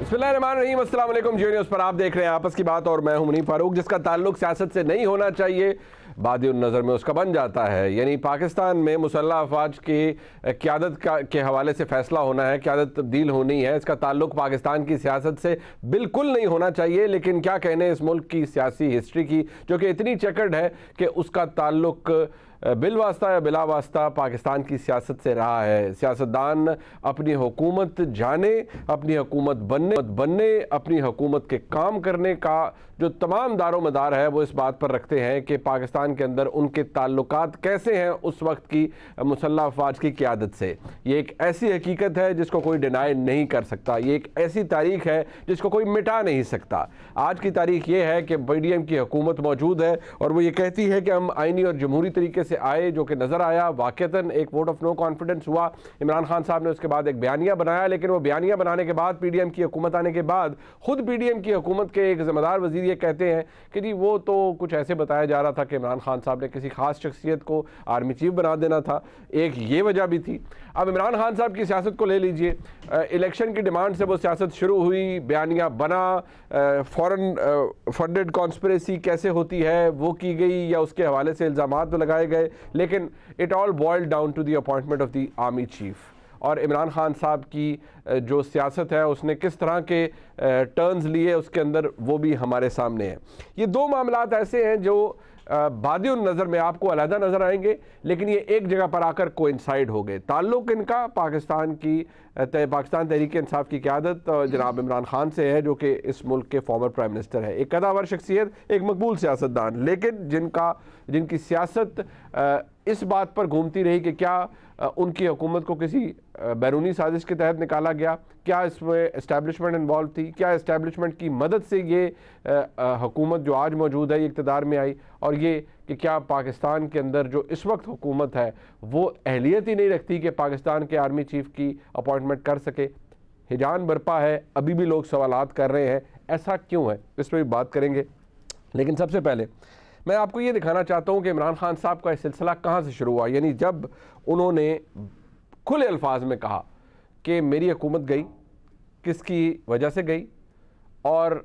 बिस्मिल्लाहिर्रहमानिर्रहीम, अस्सलाम वालेकुम। जियो न्यूज़ पर आप देख रहे हैं आपस की बात और मैं हूं मुनीफ फारूक। जिसका ताल्लुक सियासत से नहीं होना चाहिए बादिउन नज़र में उसका बन जाता है। यानी पाकिस्तान में मुसल्लह अफवाज की क़यादत के हवाले से फ़ैसला होना है, क़यादत तब्दील होनी है। इसका ताल्लुक पाकिस्तान की सियासत से बिल्कुल नहीं होना चाहिए। लेकिन क्या कहने इस मुल्क की सियासी हिस्ट्री की, जो कि इतनी चकर्ड है कि उसका ताल्लुक बिलवास्ता या बिला वास्ता पाकिस्तान की सियासत से रहा है। सियासतदान अपनी हुकूमत जाने, अपनी हुकूमत बनने, अपनी हुकूमत के काम करने का जो तमाम दारो मदार है वो इस बात पर रखते हैं कि पाकिस्तान के अंदर उनके ताल्लुकात कैसे हैं उस वक्त की मुसल्लह अफवाज की क़यादत से। ये एक ऐसी हकीकत है जिसको कोई डिनाई नहीं कर सकता। ये एक ऐसी तारीख है जिसको कोई मिटा नहीं सकता। आज की तारीख ये है कि PDM की हुकूमत मौजूद है और वो ये कहती है कि हम आइनी और जमहूरी तरीके से आए, जो कि नज़र आया। वाक़तन एक वोट ऑफ नो कॉन्फिडेंस हुआ। इमरान खान साहब ने उसके बाद एक बयानिया बनाया, लेकिन वो बयानिया बनाने के बाद PDM की हुकूमत आने के बाद खुद PDM की हुकूमत के एक ज़िम्मेदार वज़ीर ये कहते हैं कि जी वो तो कुछ ऐसे बताया जा रहा था कि इमरान खान साहब ने किसी खास शख्सियत को आर्मी चीफ बना देना था। एक ये वजह भी थी। अब इमरान खान साहब की सियासत को ले लीजिए। इलेक्शन की डिमांड से वो सियासत शुरू हुई, बयानिया बना, फॉरेन फंडेड कॉन्स्पिरेसी कैसे होती है वो की गई या उसके हवाले से इल्ज़ामात तो लगाए गए, लेकिन it all boiled down to the appointment of the army chief. और इमरान खान साहब की जो सियासत है उसने किस तरह के टर्न्स लिए उसके अंदर, वो भी हमारे सामने है। ये दो मामलात ऐसे हैं जो बादिउन नज़र में आपको अलहदा नज़र आएंगे, लेकिन ये एक जगह पर आकर कोइंसाइड हो गए। ताल्लुक़ इनका पाकिस्तान तहरीक इंसाफ की क़यादत जनाब इमरान खान से है, जो कि इस मुल्क के फॉर्मर प्राइम मिनिस्टर है। एक कदावर शख्सियत, एक मकबूल सियासतदान, लेकिन जिनकी सियासत इस बात पर घूमती रही कि क्या उनकी हुकूमत को किसी बैरूनी साजिश के तहत निकाला गया, क्या इसमें इस्टेब्लिशमेंट इन्वॉल्व थी, क्या इस्टेब्लिशमेंट की मदद से ये हुकूमत जो आज मौजूद है ये इक़्तिदार में आई, और ये कि क्या पाकिस्तान के अंदर जो इस वक्त हुकूमत है वो अहलियत ही नहीं रखती कि पाकिस्तान के आर्मी चीफ की अपॉइंटमेंट कर सके। हिजान बरपा है, अभी भी लोग सवालात कर रहे हैं, ऐसा क्यों है, इस पर भी बात करेंगे। लेकिन सबसे पहले मैं आपको ये दिखाना चाहता हूँ कि इमरान खान साहब का सिलसिला कहाँ से शुरू हुआ। यानी जब उन्होंने खुले अल्फाज में कहा कि मेरी हुकूमत गई, किसकी वजह से गई और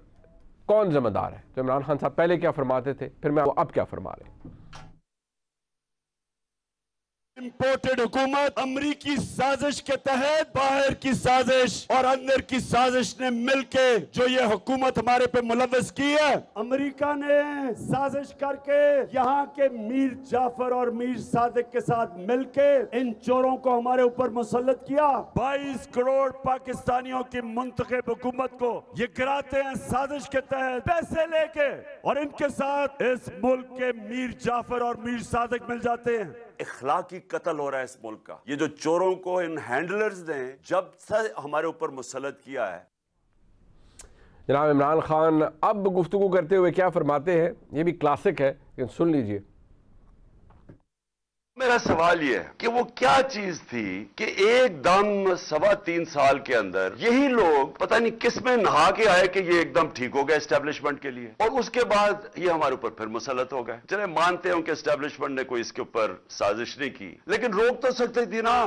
कौन जिम्मेदार है। तो इमरान खान साहब पहले क्या फरमाते थे, फिर मैं अब क्या फरमा रहे हैं। इम्पोर्टेड हुकूमत अमरीकी साजिश के तहत बाहर की साजिश और अंदर की साजिश ने मिलके जो ये हुकूमत हमारे पे मुलव्वस की है। अमरीका ने साजिश करके यहाँ के मीर जाफर और मीर सादिक के साथ मिलके इन चोरों को हमारे ऊपर मुसल्लत किया। 22 करोड़ पाकिस्तानियों की मुंतखब हुकूमत को ये गिराते हैं साजिश के तहत पैसे लेके, और इनके साथ इस मुल्क के मीर जाफर और मीर सादिक मिल जाते हैं। इखलाकी कत्ल हो रहा है इस मुल्क का। ये जो चोरों को इन हैंडलर्स ने जब से हमारे ऊपर मुसल्लत किया है। जनाब इमरान खान अब गुफ्तगू करते हुए क्या फरमाते हैं, ये भी क्लासिक है, लेकिन सुन लीजिए। मेरा सवाल यह है कि वो क्या चीज थी कि एकदम 3.25 साल के अंदर यही लोग पता नहीं किस में नहा के आए कि ये एकदम ठीक हो गया एस्टेब्लिशमेंट के लिए, और उसके बाद ये हमारे ऊपर फिर मुसल्लत हो गए। चले मानते हो कि एस्टेब्लिशमेंट ने कोई इसके ऊपर साजिश नहीं की, लेकिन रोक तो सकते थी ना।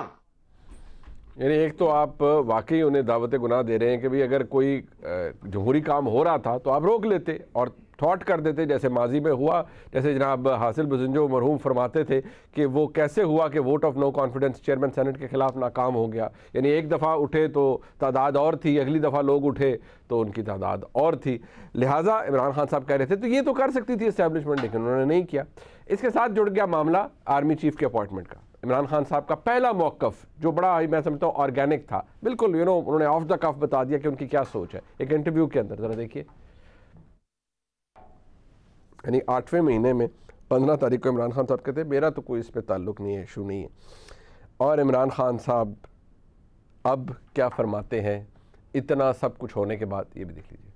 यानी एक तो आप वाकई उन्हें दावत गुनाह दे रहे हैं कि भाई अगर कोई जमहूरी काम हो रहा था तो आप रोक लेते और थॉट कर देते, जैसे माजी में हुआ। जैसे जनाब हासिल बुजुंजो मरहूम फरमाते थे कि वो कैसे हुआ कि vote of no confidence chairman senate के खिलाफ नाकाम हो गया। यानी एक दफ़ा उठे तो तादाद और थी, अगली दफ़ा लोग उठे तो उनकी तादाद और थी। लिहाजा इमरान खान साहब कह रहे थे तो ये तो कर सकती थी इस्टेब्लिशमेंट, लेकिन उन्होंने नहीं किया। इसके साथ जुड़ गया मामला आर्मी चीफ के अपॉइंटमेंट का। इमरान खान साहब का पहला मौक़िफ़ जो बड़ा ही मैं समझता हूँ ऑर्गेनिक था, बिल्कुल उन्होंने ऑफ द कफ बता दिया कि उनकी क्या सोच है। एक इंटरव्यू के अंदर ज़रा देखिए। यानी 8वें महीने में 15 तारीख को इमरान खान साहब कहते हैं मेरा तो कोई इस पर ताल्लुक़ नहीं है, इशू नहीं है। और इमरान खान साहब अब क्या फरमाते हैं इतना सब कुछ होने के बाद, ये भी देख लीजिए।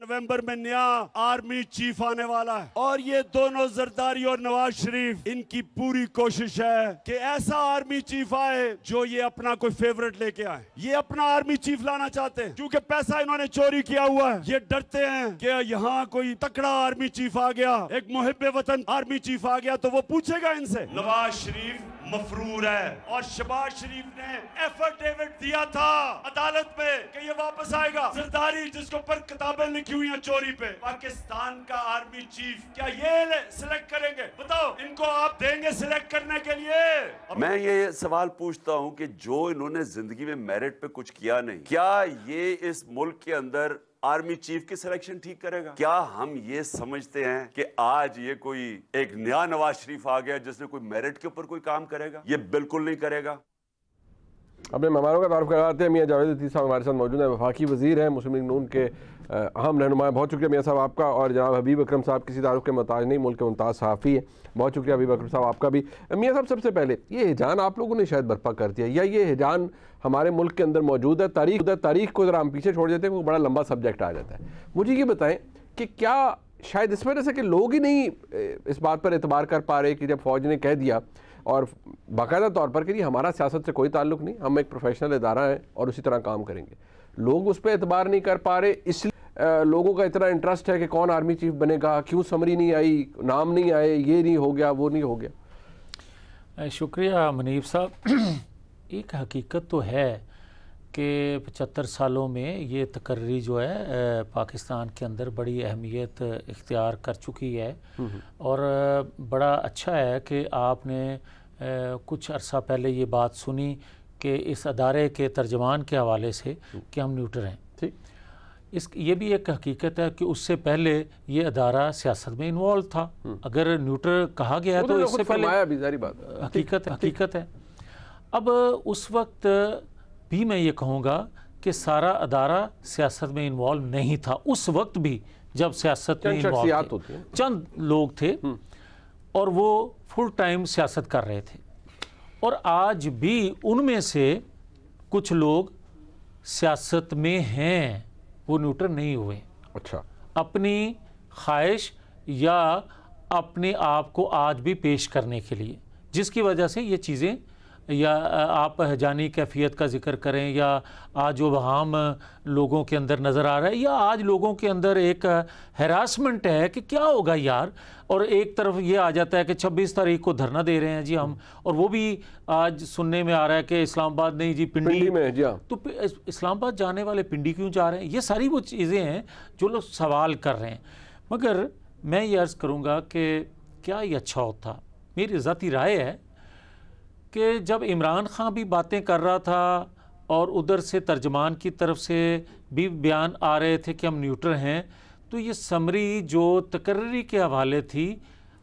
नवंबर में नया आर्मी चीफ आने वाला है, और ये दोनों जरदारी और नवाज शरीफ, इनकी पूरी कोशिश है कि ऐसा आर्मी चीफ आए जो ये अपना कोई फेवरेट लेके आए। ये अपना आर्मी चीफ लाना चाहते हैं क्योंकि पैसा इन्होंने चोरी किया हुआ है। ये डरते हैं कि यहाँ कोई तकड़ा आर्मी चीफ आ गया, एक मुहिब्बे वतन आर्मी चीफ आ गया तो वो पूछेगा इनसे। नवाज शरीफ मफरूर है। और शहबाज शरीफ ने एफिडेविट दिया था अदालत में कि ये वापस आएगा। जरदारी जिसके ऊपर किताबें लिखी हुई हैं चोरी पे, पाकिस्तान का आर्मी चीफ, क्या ये सिलेक्ट करेंगे? बताओ, इनको आप देंगे सिलेक्ट करने के लिए? मैं ये सवाल पूछता हूं कि जो इन्होंने जिंदगी में मेरिट पे कुछ किया नहीं, क्या ये इस मुल्क के अंदर आर्मी चीफ की सिलेक्शन ठीक करेगा? क्या हम ये समझते हैं कि आज ये कोई एक नया नवाज शरीफ आ गया जिसने कोई मेरिट के ऊपर कोई काम करेगा? ये बिल्कुल नहीं करेगा। अपने मेहमानों का तारुफ करवाते हैं। मियां जावेद अतीस साहब हमारे साथ मौजूद हैं, वफाकी वजीर हैं, मुस्लिम लीग नून के अहम रहनुमा। बहुत शुक्रिया मियां साहब आपका। और जनाब हबीब अकरम साहब किसी तारुफ के मोहताज नहीं, मुल्क के मुमताज़ सहाफ़ी है। बहुत शुक्रिया हबीब अकरम साहब आपका भी। मियां साहब, सबसे पहले ये हिजान आप लोगों ने शायद बर्पा कर दिया, या ये हिजान हमारे मुल्क के अंदर मौजूद है? तारीख को ज़रा हम पीछे छोड़ देते हैं, वो बड़ा लंबा सब्जेक्ट आ जाता है। मुझे ये बताएं कि क्या शायद इस वजह से कि लोग ही नहीं इस बात पर एतबार कर पा रहे कि जब फ़ौज ने कह दिया और बाकायदा तौर पर कि हमारा सियासत से कोई ताल्लुक नहीं, हम एक प्रोफेशनल इदारा है और उसी तरह काम करेंगे, लोग उस पर एतबार नहीं कर पा रहे, इसलिए लोगों का इतना इंटरेस्ट है कि कौन आर्मी चीफ बनेगा, क्यों समरी नहीं आई, नाम नहीं आए, ये नहीं हो गया, वो नहीं हो गया? शुक्रिया मुनीब साहब। एक हकीकत तो है कि 75 सालों में ये तकर्री जो है पाकिस्तान के अंदर बड़ी अहमियत इख्तियार कर चुकी है। और बड़ा अच्छा है कि आपने कुछ अरसा पहले ये बात सुनी कि इस अदारे के तर्जमान के हवाले से कि हम न्यूट्रल हैं। ठीक, ये भी एक हकीकत है कि उससे पहले ये अदारा सियासत में इन्वॉल्व था। अगर न्यूट्रल कहा गया तो इससे पहले हकीकत है। अब उस वक्त भी मैं ये कहूँगा कि सारा अदारा सियासत में इन्वॉल्व नहीं था। उस वक्त भी जब सियासत में इन्वॉल्व थे, चंद लोग थे और वो फुल टाइम सियासत कर रहे थे। और आज भी उनमें से कुछ लोग सियासत में हैं, वो न्यूट्रल नहीं हुए। अच्छा, अपनी ख्वाहिश या अपने आप को आज भी पेश करने के लिए, जिसकी वजह से ये चीज़ें, या आप जानी कैफियत का जिक्र करें, या आज जो वहाम लोगों के अंदर नज़र आ रहा है, या आज लोगों के अंदर एक हैरासमेंट है कि क्या होगा यार। और एक तरफ ये आ जाता है कि 26 तारीख को धरना दे रहे हैं जी हम, और वो भी आज सुनने में आ रहा है कि इस्लामाबाद नहीं जी, पिंडी में जी। तो इस्लामाबाद जाने वाले पिंडी क्यों जा रहे हैं? ये सारी वो चीज़ें हैं जो लोग सवाल कर रहे हैं। मगर मैं ये अर्ज़ करूँगा कि क्या ये अच्छा होता? मेरी ज़ाती राय है कि जब इमरान खान भी बातें कर रहा था और उधर से तर्जमान की तरफ से भी बयान आ रहे थे कि हम न्यूट्रल हैं, तो ये समरी जो तकर्री के हवाले थी,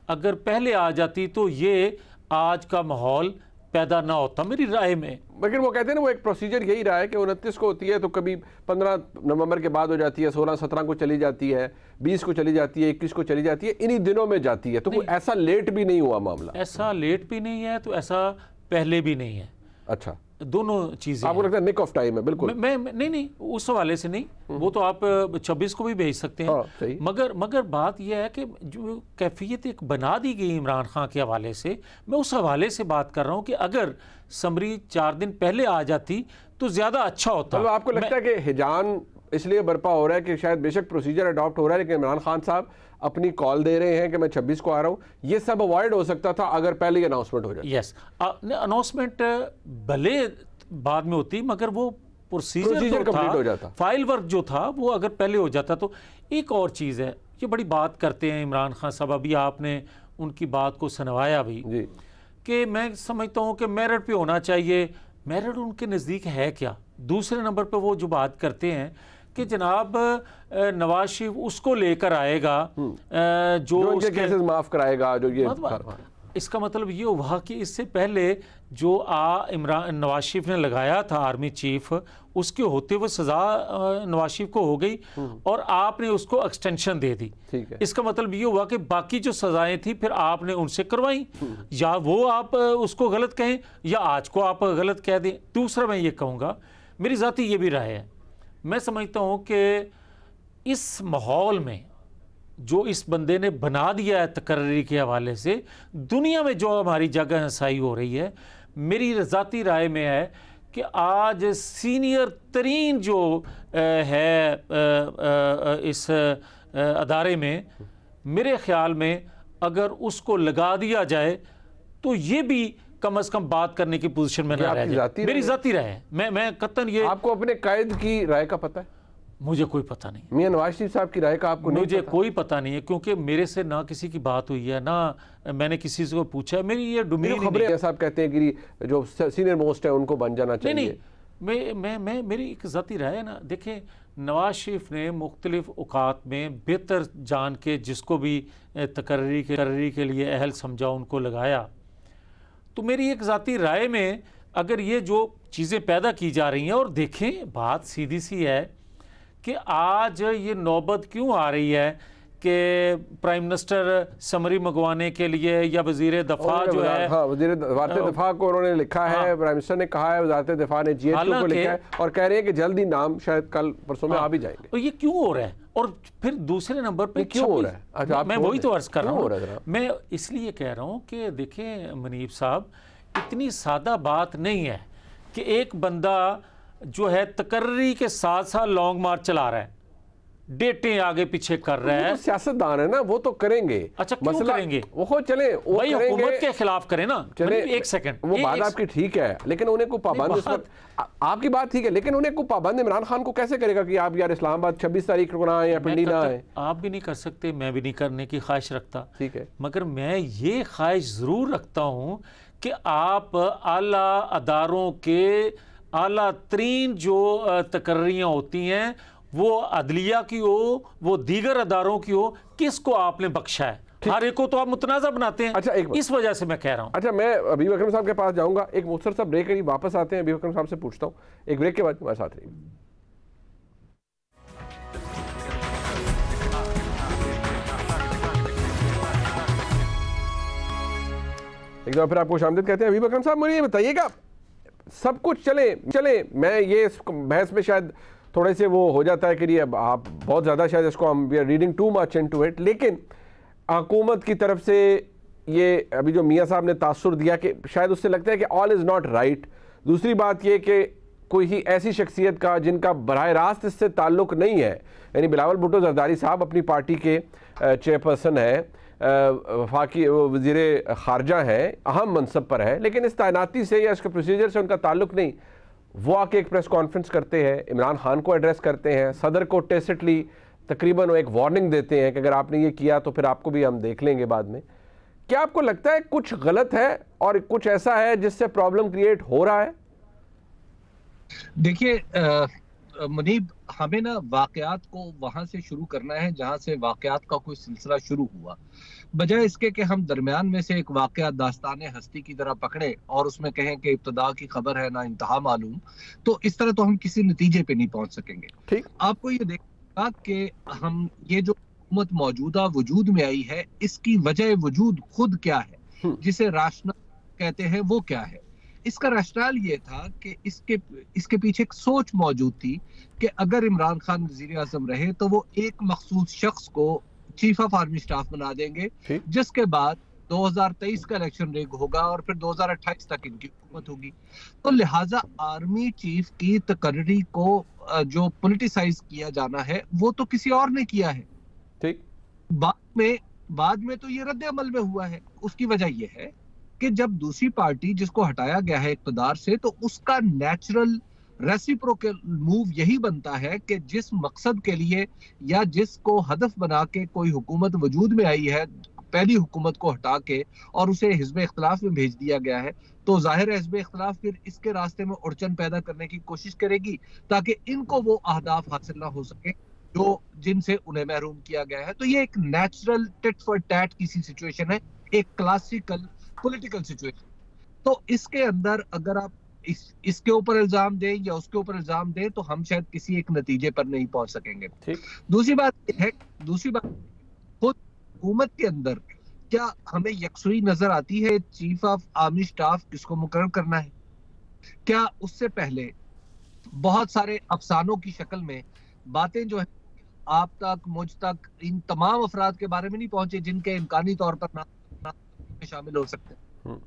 अगर पहले आ जाती तो ये आज का माहौल पैदा ना होता मेरी राय में। लेकिन वो कहते हैं ना, वो एक प्रोसीजर यही रहा है कि 29 को होती है तो कभी 15 नवंबर के बाद हो जाती है, 16-17 को चली जाती है, 20 को चली जाती है, 21 को चली जाती है, इन्हीं दिनों में जाती है। तो कोई ऐसा लेट भी नहीं हुआ मामला? ऐसा लेट भी नहीं है तो ऐसा पहले भी नहीं है। अच्छा, दोनों चीजें आपको लगता है निक ऑफ टाइम है? बिल्कुल मैं नहीं उस हवाले से नहीं, वो तो आप 26 को भी भेज सकते हैं। सही। मगर बात यह है कि जो कैफियत एक बना दी गई इमरान खान के हवाले से, मैं उस हवाले से बात कर रहा हूँ कि अगर समरी 4 दिन पहले आ जाती तो ज्यादा अच्छा होता। तो आपको लगता है कि हिजान इसलिए बर्पा हो रहा है कि शायद बेशक प्रोसीजर अडॉप्ट हो रहा है, लेकिन इमरान खान साहब अपनी कॉल दे रहे हैं कि मैं 26 को आ रहा हूं, ये सब अवॉइड हो सकता था अगर पहले ही अनाउंसमेंट हो जाए? यस, अनाउंसमेंट भले बाद में होती, मगर वो प्रोसीजर कंप्लीट हो जाता, फाइल वर्क जो था वो अगर पहले हो जाता। तो एक और चीज़ है, ये बड़ी बात करते हैं इमरान खान साहब, अभी आपने उनकी बात को सुनवाया भी जी, कि मैं समझता हूँ कि मेरिट पे होना चाहिए। मेरिट उनके नज़दीक है क्या? दूसरे नंबर पे वो जो बात करते हैं कि जनाब नवाज शरीफ उसको लेकर आएगा जो उनके केसेस माफ कराएगा, जो ये इसका मतलब ये हुआ कि इससे पहले जो इमरान नवाज शरीफ ने लगाया था आर्मी चीफ, उसके होते हुए सज़ा नवाज शरीफ को हो गई और आपने उसको एक्सटेंशन दे दी। इसका मतलब ये हुआ कि बाकी जो सज़ाएं थी फिर आपने उनसे करवाई, या वो आप उसको गलत कहें या आज को आप गलत कह दें। दूसरा मैं ये कहूँगा, मेरी ज़ाती ये भी राय है, मैं समझता हूँ कि इस माहौल में जो इस बंदे ने बना दिया है तकर्री के हवाले से, दुनिया में जो हमारी जगह हंसाई हो रही है, मेरी ज़ाती राय में है कि आज सीनियर तरीन जो है इस अदारे में, मेरे ख्याल में अगर उसको लगा दिया जाए तो ये भी कम से कम बात करने की पोजीशन में ना रह जाए। मेरी जाती राय है, मैं कतन ये। आपको अपने कायद की राय का पता है? मुझे कोई पता नहीं। मियां नवाज शरीफ साहब की राय का आपको नहीं मुझे पता? कोई पता नहीं है, क्योंकि मेरे से ना किसी की बात हुई है, ना मैंने किसी से पूछा है। मेरी ये डोमेन खबरें साहब कहते हैं कि जो सीनियर मोस्ट है उनको बन जाना चाहिए। नहीं, मैं मेरी एक ज़ाती राय है ना। देखें, नवाज शरीफ ने मुख्तलिफ औकात में बेहतर जान के जिसको भी तकर्री के लिए अहल समझा उनको लगाया। तो मेरी एक ज़ाती राय में अगर ये जो चीज़ें पैदा की जा रही हैं, और देखें बात सीधी सी है कि आज ये नौबत क्यों आ रही है कि प्राइम मिनिस्टर समरी मंगवाने के लिए या वजीर दफा जो है, हाँ, वजीर दफा को उन्होंने लिखा है, हाँ, प्राइम मिनिस्टर ने कहा है, वजारत दफा ने जीएचक्यू को लिखा है और कह रहे हैं कि जल्दी नाम शायद कल परसों में आ भी जाएंगे। और ये क्यों हो रहा है? और फिर दूसरे नंबर पे क्यों हो रहा है? अच्छा, मैं वही तो अर्ज कर रहा हूँ। मैं इसलिए कह रहा हूँ कि देखें मुनीब साहब, इतनी सादा बात नहीं है कि एक बंदा जो है तकर्री के साथ साथ लॉन्ग मार्च चला रहा है, डेटें आगे पीछे कर रहा है। तो सियासतदान है ना, वो तो करेंगे। अच्छा, क्यों करेंगे? वो चले, वो भाई हुकूमत के खिलाफ करें ना। चले, एक सेकंड, वो बात आपकी ठीक है, लेकिन उन्हें को पाबंद, आपकी बात ठीक है, लेकिन उन्हें को पाबंद इमरान खान को कैसे करेगा कि आप यार इस्लामाबाद 26 तारीख को ना आए या पिंडी ना आए? आप भी नहीं कर सकते, मैं भी नहीं करने की ख्वाहिश रखता, ठीक है, मगर मैं ये ख्वाहिश जरूर रखता हूँ कि आप आला अदारों के आला तरीन जो तकर्रियाँ होती हैं, वो अदलिया की हो, वो दीगर अदारों की हो, किसको आपने बख्शा है? हर एक को तो आप मुतनाज़ा बनाते हैं। अच्छा, इस वजह से मैं कह रहा हूं। अच्छा, मैं अबीब अकरम साहब के पास जाऊंगा, एक मुख्तसर सा ब्रेक है, वापस आते हैं, अबीब अकरम साहब से पूछता हूं, एक ब्रेक के बाद हमारे साथ रहिए। एक बार फिर आपको शामदीद कहते हैं। अबीब अकरम साहब, मुझे ये बताइएगा, सब कुछ चले, मैं ये बहस में शायद थोड़े से वो हो जाता है कि ये आप बहुत ज़्यादा शायद इसको हम we are reading too much into it, लेकिन हुकूमत की तरफ से ये अभी जो मियाँ साहब ने तासुर दिया कि शायद उससे लगता है कि ऑल इज़ नॉट राइट। दूसरी बात ये कि कोई ही ऐसी शख्सियत का जिनका बराह रास्त इससे ताल्लुक़ नहीं है, यानी बिलावल भुट्टो ज़रदारी साहब अपनी पार्टी के चेयरपर्सन है, वफाकी वज़ीर ख़ारजा हैं, अहम मनसब पर है, लेकिन इस तैनाती से या इसके प्रोसीजर से उनका ताल्लुक़ नहीं। वो आके एक प्रेस कॉन्फ्रेंस करते हैं, इमरान खान को एड्रेस करते हैं, सदर को टेसिटली तकरीबन वो एक वार्निंग देते हैं कि अगर आपने ये किया तो फिर आपको भी हम देख लेंगे बाद में। क्या आपको लगता है कुछ गलत है और कुछ ऐसा है जिससे प्रॉब्लम क्रिएट हो रहा है? देखिए मुनीब, हमें ना वाकयात को वहां से शुरू करना है जहां से वाकयात का कोई सिलसिला शुरू हुआ, बजाय इसके कि हम दरमियान में से एक वाकया दास्ताने हस्ती की तरह पकड़े और उसमें कहें कि इब्तदा की खबर है ना इंतहा मालूम। तो इस तरह तो हम किसी नतीजे पे नहीं पहुंच सकेंगे। ठीक, आपको ये देखना कि हम ये जो हुकूमत मौजूदा वजूद में आई है, इसकी वजह वजूद खुद क्या है, जिसे राशनल कहते हैं, वो क्या है। इसका राशनल ये था कि इसके पीछे एक सोच मौजूद थी कि अगर इमरान खान वजीर आज़म रहे तो वो एक मखसूस शख्स को चीफ ऑफ आर्मी स्टाफ बना देंगे, जिसके बाद 2023 का इलेक्शन रेग होगा और फिर 2028 तक इनकी हुकूमत होगी। तो लिहाजा आर्मी चीफ की तकर्री को जो पॉलिटिसाइज किया जाना है वो तो किसी और ने किया है। ठीक, बाद में तो ये रद्द अमल में हुआ है। उसकी वजह यह है कि जब दूसरी पार्टी जिसको हटाया गया है इक़्तिदार से, तो उसका नेचुरल रेसिप्रोकल मूव यही बनता है कि जिस मकसद के लिए या जिसको हदफ बना के कोई हुकूमत वजूद में आई है, पहली हुकूमत को हटा के और उसे हिज़्ब इख्तिलाफ में भेज दिया गया है, तो जाहिर है हिज़्ब इख्तिलाफ फिर इसके रास्ते में अड़चन पैदा करने की कोशिश करेगी ताकि इनको वो अहदाफ हासिल ना हो सके जो जिनसे उन्हें महरूम किया गया है। तो ये एक नेचुरल टिट फॉर टैट की सी सिचुएशन है, एक क्लासिकल पॉलिटिकल सिचुएशन। तो इसके अंदर अगर आप इसके ऊपर इल्जाम दें या उसके ऊपर इल्जाम दें तो हम शायद किसी एक नतीजे पर नहीं पहुंच सकेंगे। दूसरी बात खुद हुकूमत के अंदर क्या हमें यकसुई नजर आती है चीफ ऑफ आर्मी स्टाफ किसको मुकर्रर करना है? क्या उससे पहले बहुत सारे अफसानों की शक्ल में बातें जो है आप तक, मुझ तक, इन तमाम अफराद के बारे में नहीं पहुंचे जिनके इम्कानी तौर पर नाम शामिल हो सकते हैं।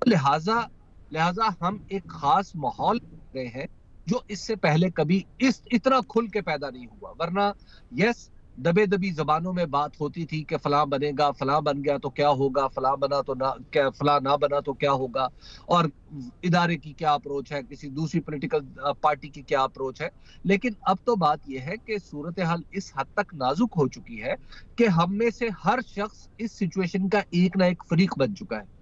लिहाजा हम एक खास माहौल रहे हैं जो इससे पहले कभी इतना खुल के पैदा नहीं हुआ। वरना यस, दबे दबी जबानों में बात होती थी कि फलां बनेगा, फलां बन गया तो क्या होगा, फलां बना तो ना, क्या फलां ना बना तो क्या होगा, और इदारे की क्या अप्रोच है, किसी दूसरी पॉलिटिकल पार्टी की क्या अप्रोच है। लेकिन अब तो बात यह है कि सूरत हाल इस हद तक नाजुक हो चुकी है कि हम में से हर शख्स इस सिचुएशन का एक ना एक फरीक बन चुका है।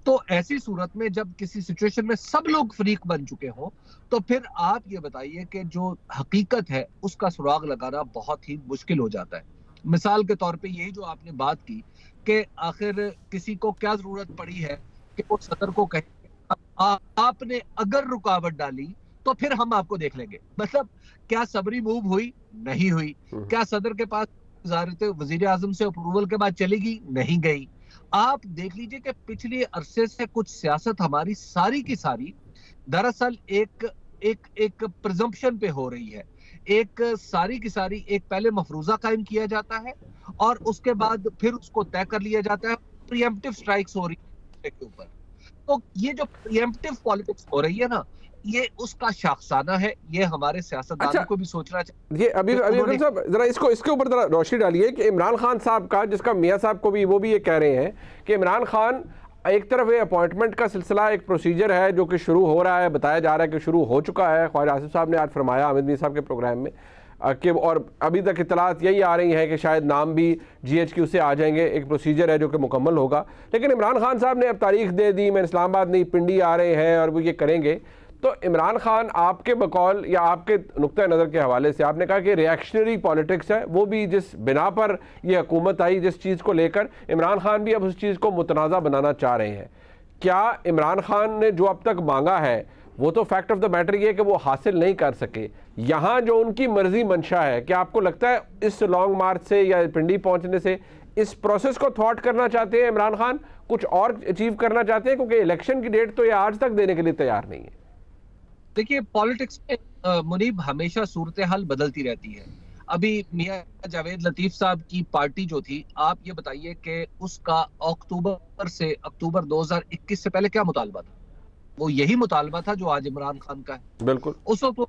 तो ऐसी सूरत में जब किसी सिचुएशन में सब लोग फरीक बन चुके हों, तो फिर आप ये बताइए कि जो हकीकत है उसका सुराग लगाना बहुत ही मुश्किल हो जाता है। मिसाल के तौर पे यही जो आपने बात की कि आखिर किसी को क्या जरूरत पड़ी है कि वो सदर को कहे आपने अगर रुकावट डाली तो फिर हम आपको देख लेंगे। मतलब क्या सबरी मूव हुई? नहीं हुई। क्या सदर के पास वजीर आजम से अप्रूवल के बाद चलेगी? नहीं गई। आप देख लीजिए कि पिछले अरसे से कुछ सियासत हमारी सारी की सारी दरअसल एक प्रिजम्पशन पे हो रही है। एक सारी की सारी एक पहले मफरूजा कायम किया जाता है और उसके बाद फिर उसको तय कर लिया जाता है। प्रीएम्प्टिव स्ट्राइक्स हो रही है के ऊपर। तो ये जो प्रीएम्प्टिव पॉलिटिक्स हो रही है ना, ये उसका शाखसाना है। ये हमारे सियासतदानों को भी सोचना चाहिए। ये अभी साहब जरा इसके ऊपर जरा रोशनी डालिए कि इमरान खान साहब का, जिसका मियां साहब को भी वो भी ये कह रहे हैं कि इमरान खान एक तरफ ये अपॉइंटमेंट का सिलसिला एक प्रोसीजर है जो कि शुरू हो रहा है, बताया जा रहा है कि शुरू हो चुका है। ख्वाजा आसिफ साहब ने आज फरमाया हामिद मीर साहब के प्रोग्राम में कि, और अभी तक इतलात यही आ रही हैं कि शायद नाम भी GHQ से आ जाएंगे। एक प्रोसीजर है जो कि मुकम्मल होगा। लेकिन इमरान खान साहब ने अब तारीख दे दी, मैं इस्लामाबाद नहीं पिंडी आ रहे हैं और वो ये करेंगे। तो इमरान खान आपके बकौल या आपके नुक्ता नज़र के हवाले से आपने कहा कि रिएक्शनरी पॉलिटिक्स है, वो भी जिस बिना पर यह हुकूमत आई, जिस चीज़ को लेकर इमरान खान भी अब उस चीज़ को मुतनाज़ा बनाना चाह रहे हैं। क्या इमरान खान ने जो अब तक मांगा है वो तो फैक्ट ऑफ द मैटर ये है कि वो हासिल नहीं कर सके। यहाँ जो उनकी मर्जी मंशा है, क्या आपको लगता है इस लॉन्ग मार्च से या पिंडी पहुँचने से इस प्रोसेस को थॉट करना चाहते हैं इमरान खान, कुछ और अचीव करना चाहते हैं? क्योंकि इलेक्शन की डेट तो ये आज तक देने के लिए तैयार नहीं है। देखिए, पॉलिटिक्स में मुनीब हमेशा सूरत हाल बदलती रहती है। अभी मियां जावेद लतीफ साहब की पार्टी जो थी, आप ये बताइए कि उसका अक्टूबर 2021 से पहले क्या मुतालबा था? वो यही मुतालबा था जो आज इमरान खान का है। बिल्कुल। उस वक्त वो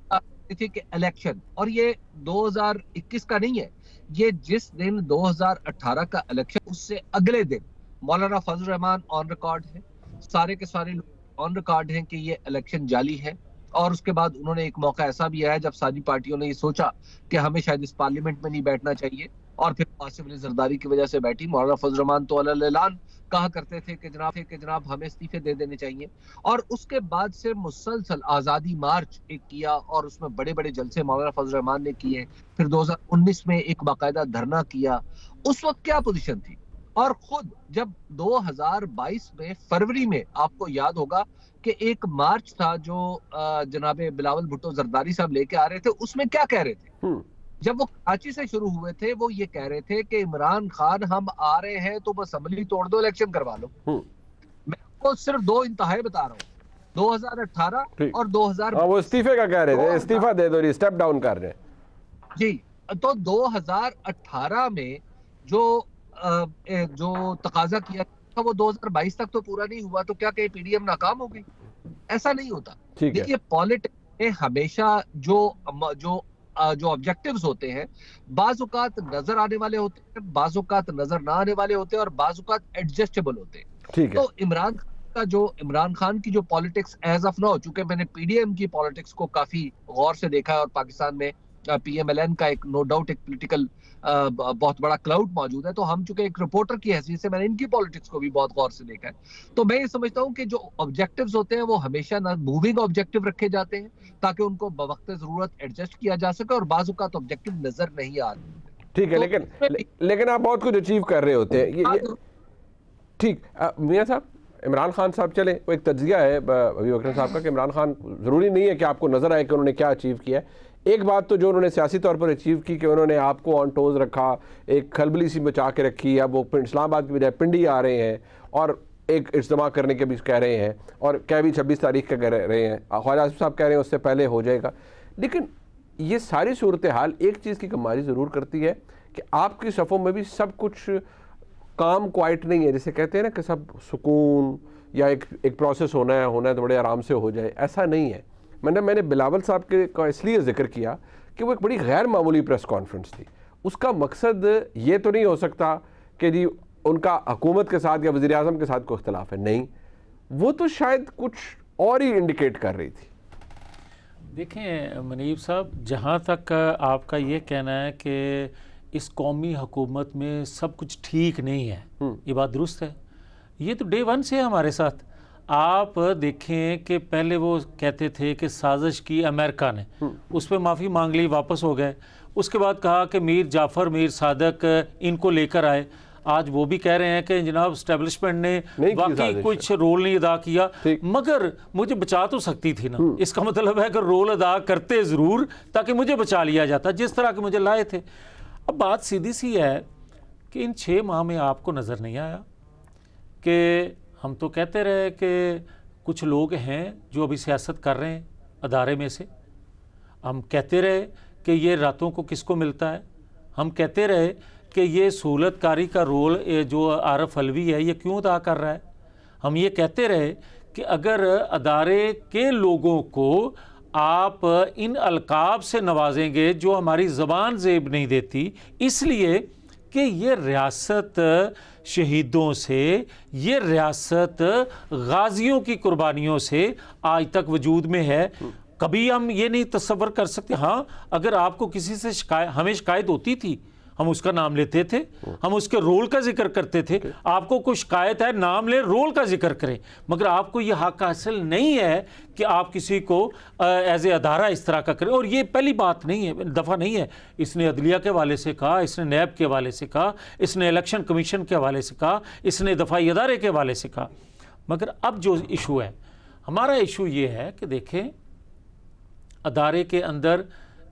थी कि इलेक्शन, और ये 2021 का नहीं है, ये जिस दिन 2018 का इलेक्शन उससे अगले दिन मौलाना फजल रहमान ऑन रिकॉर्ड है, सारे के सारे लोग ऑन रिकॉर्ड हैं कि ये इलेक्शन जाली है। और उसके बाद उन्होंने एक मौका ऐसा भी आया जब सारी पार्टियों ने ये सोचा कि हमें शायद इस पार्लियामेंट में नहीं बैठना चाहिए, और फिर आसिफ अली जरदारी की वजह से बैठी। मौलाना फजल रहमान तो अलग कहा करते थे कि जनाब हमें इस्तीफे दे देने चाहिए। और उसके बाद से मुसलसल आजादी मार्च एक किया और उसमें बड़े बड़े जलसे मौलाना फजल रहमान ने किए। फिर 2019 में एक बाकायदा धरना किया। उस वक्त क्या पोजीशन थी? और खुद जब 2022 में फरवरी में आपको याद होगा कि एक मार्च था जो जनाबे बिलावल भुट्टो जरदारी साहब लेके आ रहे थे, उसमें क्या कह रहे थे? जब वो कराची से शुरू हुए थे, वो ये कह रहे थे कि इमरान खान हम आ रहे हैं तो बस असेंबली तोड़ दो, इलेक्शन करवा लो। मैं आपको सिर्फ दो इंतहाएं बता रहा हूँ, 2018 और 2000। वो इस्तीफे का कह रहे थे, इस्तीफा दे दो, स्टेप डाउन कर रहे हैं जी। तो 2018 में जो तकाजा किया था वो 2022 तक तो पूरा नहीं हुआ, तो क्या कहीं PDM नाकाम हो गई? ऐसा नहीं होता। देखिए, पॉलिटिक्स में हमेशा जो ऑब्जेक्टिव्स होते हैं, बाजुकात नजर आने वाले होते हैं, बाजुकात नजर ना आने वाले होते हैं, और बाजुकात एडजस्टेबल होते हैं। तो इमरान खान की जो पॉलिटिक्स एज ऑफ नाउ, चूंकि मैंने PDM की पॉलिटिक्स को काफी गौर से देखा है और पाकिस्तान में PMLN का एक नो डाउट एक पॉलिटिकल बहुत बड़ा क्लाउड मौजूद है, तो हम चूंकि एक रिपोर्टर की हैसियत से मैंने इनकी पॉलिटिक्स को भी बहुत गौर से देखा है। तो मैं ये समझता हूँ कि जो ऑब्जेक्टिव्स होते हैं वो हमेशा ना मूविंग ऑब्जेक्टिव रखे जाते हैं ताकि उनको बवक्त जरूरत एडजस्ट किया जा सके, और बाज़ औक़ात ऑब्जेक्टिव नजर नहीं आ रहे। ठीक है, लेकिन आप बहुत कुछ अचीव कर रहे होते हैं। ठीक, मियां साहब, इमरान खान साहब चले, वो एक तज्जिया है अभी वकील साहब का कि इमरान खान ज़रूरी नहीं है कि आपको नज़र आए कि उन्होंने क्या अचीव किया है। एक बात तो जो उन्होंने सियासी तौर पर अचीव की कि उन्होंने आपको ऑन टोज रखा, एक खलबली सी बचा के रखी। अब वो इस्लामाबाद की बजाय पिंडी आ रहे हैं और एक इज्तिमा करने के भी कह रहे हैं, और कह भी 26 तारीख का कह रहे हैं। ख्वाजा आसिफ साहब कह रहे हैं उससे पहले हो जाएगा। लेकिन ये सारी सूरत हाल एक चीज़ की कमारी ज़रूर करती है कि आपकी सफ़ों में भी सब कुछ काम क्वाइट नहीं है। जैसे कहते हैं ना कि सब सुकून या एक प्रोसेस होना है तो बड़े आराम से हो जाए, ऐसा नहीं है। मैंने बिलावल साहब के का इसलिए जिक्र किया कि वो एक बड़ी गैर मामूली प्रेस कॉन्फ्रेंस थी। उसका मकसद ये तो नहीं हो सकता कि जी उनका हुकूमत के साथ या वज़ीर आज़म के साथ कोई इख्तलाफ है, नहीं, वो तो शायद कुछ और ही इंडिकेट कर रही थी। देखें मुनीब साहब, जहाँ तक आपका ये कहना है कि इस कौमी हुकूमत में सब कुछ ठीक नहीं है, ये बात दुरुस्त है। ये तो डे वन से है हमारे साथ। आप देखें कि पहले वो कहते थे कि साजिश की अमेरिका ने, उस पर माफ़ी मांग ली, वापस हो गए। उसके बाद कहा कि मीर जाफ़र, मीर सादक इनको लेकर आए। आज वो भी कह रहे हैं कि जनाब इस्टेब्लिशमेंट ने वाकई कुछ रोल नहीं अदा किया, मगर मुझे बचा तो सकती थी ना। इसका मतलब है कि रोल अदा करते ज़रूर ताकि मुझे बचा लिया जाता, जिस तरह के मुझे लाए थे। अब बात सीधी सी है कि इन 6 माह में आपको नज़र नहीं आया कि हम तो कहते रहे कि कुछ लोग हैं जो अभी सियासत कर रहे हैं अदारे में से। हम कहते रहे कि ये रातों को किसको मिलता है। हम कहते रहे कि ये सहूलतकारी का रोल जो आरफ अलवी है ये क्यों अदा कर रहा है। हम ये कहते रहे कि अगर अदारे के लोगों को आप इन अलकाब से नवाजेंगे जो हमारी ज़बान ज़ेब नहीं देती, इसलिए कि ये रियासत शहीदों से, ये रियासत गाजियों की कुर्बानियों से आज तक वजूद में है। कभी हम ये नहीं तस्वर कर सकते। हाँ, अगर आपको किसी से शिकायत, हमें शिकायत होती थी, हम उसका नाम लेते थे, हम उसके रोल का जिक्र करते थे। आपको कोई शिकायत है, नाम ले, रोल का जिक्र करें, मगर आपको ये हक हासिल नहीं है कि आप किसी को एज ए अदारा इस तरह का करें। और ये पहली बात नहीं है, दफ़ा नहीं है। इसने अदलिया के हवाले से कहा, इसने नैब के हवाले से कहा, इसने इलेक्शन कमीशन के हवाले से कहा, इसने दफाई अदारे के हवाले से कहा। मगर अब जो इशू है, हमारा इशू ये है कि देखें अदारे के अंदर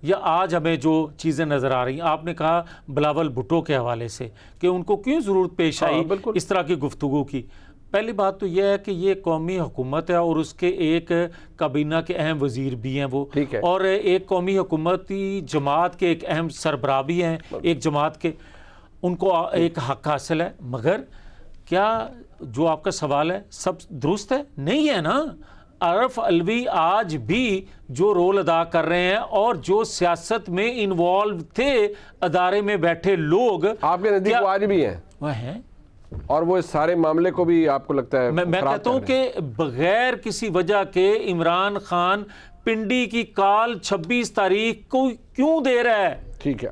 या आज हमें जो चीज़ें नज़र आ रही हैं, आपने कहा बिलावल भुट्टो के हवाले से कि उनको क्यों ज़रूरत पेश आई इस तरह की गुफ्तगू की। पहली बात तो यह है कि ये कौमी हुकूमत है और उसके एक काबीना के अहम वजीर भी हैं वो, और एक कौमी हुकूमती जमात के एक अहम सरबराह भी हैं एक जमात के, उनको एक हक हासिल है। मगर क्या जो आपका सवाल है सब दुरुस्त है? नहीं है ना। आरफ अलवी आज भी जो रोल अदा कर रहे हैं और जो सियासत में इन्वॉल्व थे अदारे में बैठे लोग, आपके नजदीक वो आज भी हैं? वह हैं, और वो इस सारे मामले को भी आपको लगता है मैं कहता हूं कि बगैर किसी वजह के इमरान खान पिंडी की कॉल 26 तारीख को क्यों दे रहा है? ठीक है।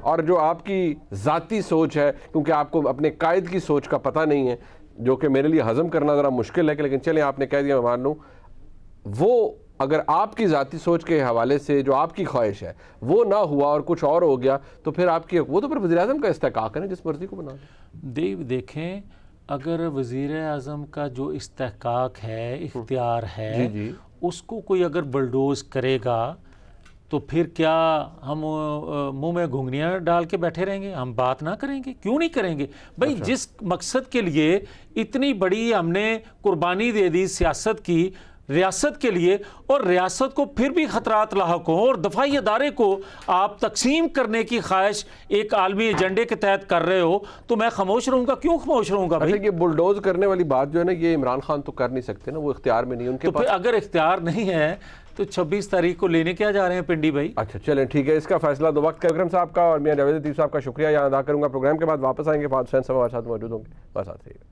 और जो आपकी जाती सोच है, क्योंकि आपको अपने कायद की सोच का पता नहीं है, जो कि मेरे लिए हजम करना ज़रा मुश्किल है, कि लेकिन चलें आपने कह दिया, मैं मान लूँ, वो अगर आपकी ज़ाती सोच के हवाले से जो आपकी ख्वाहिश है वो ना हुआ और कुछ और हो गया, तो फिर आपकी वो तो फिर वज़ीर आज़म का इस्तेहकाक है, जिस मर्जी को बना देखें। अगर वज़ीर आज़म का जो इस्तेहकाक है, इख्तियार है, उसको कोई अगर बलडोज करेगा तो फिर क्या हम मुंह में घुंघनियाँ डाल के बैठे रहेंगे? हम बात ना करेंगे? क्यों नहीं करेंगे भाई? जिस मकसद के लिए इतनी बड़ी हमने कुर्बानी दे दी सियासत की, रियासत के लिए, और रियासत को फिर भी खतरात लाहक हों और दफाई अदारे को आप तकसीम करने की ख्वाहिश एक आलमी एजेंडे के तहत कर रहे हो, तो मैं खामोश रहूंगा? क्यों खामोश रहूंगा भाई? ये बुलडोज करने वाली बात जो है ना, ये इमरान खान तो कर नहीं सकते ना, वो इख्तियार में नहीं उनके तो पास। फिर अगर इख्तियार नहीं है तो 26 तारीख को लेने क्या जा रहे हैं पिंडी भाई? अच्छा चलें, ठीक है, इसका फैसला दो वक्त अकरम साहब का और मियां जावेद लतीफ़ साहब का शुक्रिया यहाँ अदा करूँगा। प्रोग्राम के बाद वापस आएंगे, फाद हुसैन साहब हमारे साथ मौजूद होंगे, बस साथ रहिएगा।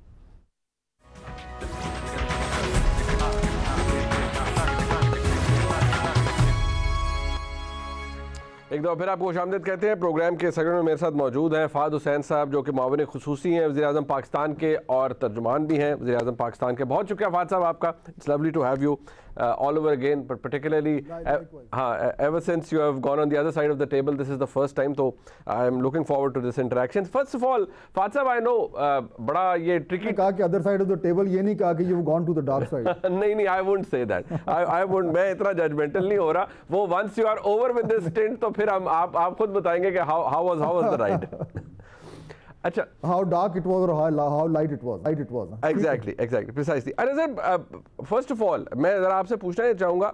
एक दफ़ा फिर आपको खुशामदीद कहते हैं। प्रोग्राम के सेगमेंट में मेरे साथ मौजूद हैं फाद हुसैन साहब, जो कि मुआविन खुसूसी हैं वज़ीर आज़म पाकिस्तान के और तर्जुमान भी हैं वज़ीर आज़म पाकिस्तान के। बहुत शुक्रिया फाद साहब आपका, it's lovely to have you all over again, but particularly ever since you have gone on the other side of the table, this is the first time, so I am looking forward to this interaction. First of all, Fad Sahab, I know बड़ा ये tricky कहा कि other side of the table, ये नहीं कहा कि you've gone to the dark side. नहीं, I wouldn't say that. I wouldn't. मैं इतना judgmental नहीं हो रहा। वो once you are over with this stint, तो फिर हम आप खुद बताएंगे कि how was the ride? अच्छा, how dark it was or how light it was. Exactly, precisely. अरे सर, first of all, मैं ज़रा आपसे पूछना चाहूँगा,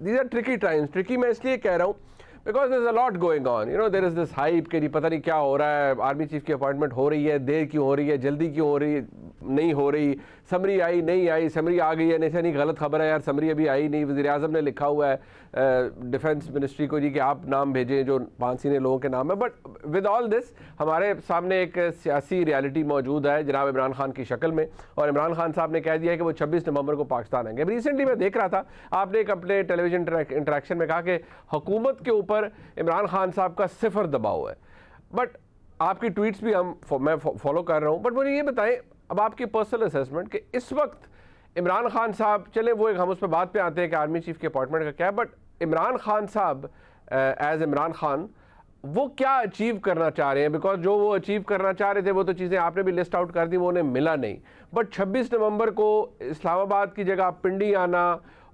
these are tricky times. Tricky मैं इसलिए कह रहा हूँ, because there is a lot going on, you know, there is this hype कि पता नहीं क्या हो रहा है, आर्मी चीफ की अपॉइंटमेंट हो रही है, देर क्यों हो रही है, जल्दी क्यों हो रही है, नहीं हो रही, समरी आई नहीं आई, समरी आ गई है, नहीं गलत खबर है यार, समरी अभी आई नहीं। वज़ीर आज़म ने लिखा हुआ है डिफेंस मिनिस्ट्री को जी कि आप नाम भेजें जो 5 सीनियर लोगों के नाम है। बट विद ऑल दिस हमारे सामने एक सियासी रियलिटी मौजूद है जनाब इमरान खान की शक्ल में, और इमरान खान साहब ने कह दिया है कि वो 26 नवंबर को पाकिस्तान आएंगे। रिसेंटली मैं देख रहा था, आपने एक अपने टेलीविजन इंटरेक्शन में कहा कि हुकूमत के ऊपर इमरान खान साहब का सिफर दबाव है, बट आपकी ट्वीट्स भी मैं फॉलो कर रहा हूँ। बट मुझे ये बताएं, अब आपकी पर्सनल असेसमेंट कि इस वक्त इमरान खान साहब, चले वो एक हम उस पर बात पे आते हैं कि आर्मी चीफ की अपॉइंटमेंट का क्या है, बट इमरान खान साहब एज इमरान खान वो क्या अचीव करना चाह रहे हैं? बिकॉज जो वो अचीव करना चाह रहे थे वो तो चीज़ें आपने भी लिस्ट आउट कर दी, वो उन्हें मिला नहीं। बट 26 नवंबर को इस्लामाबाद की जगह पिंडी आना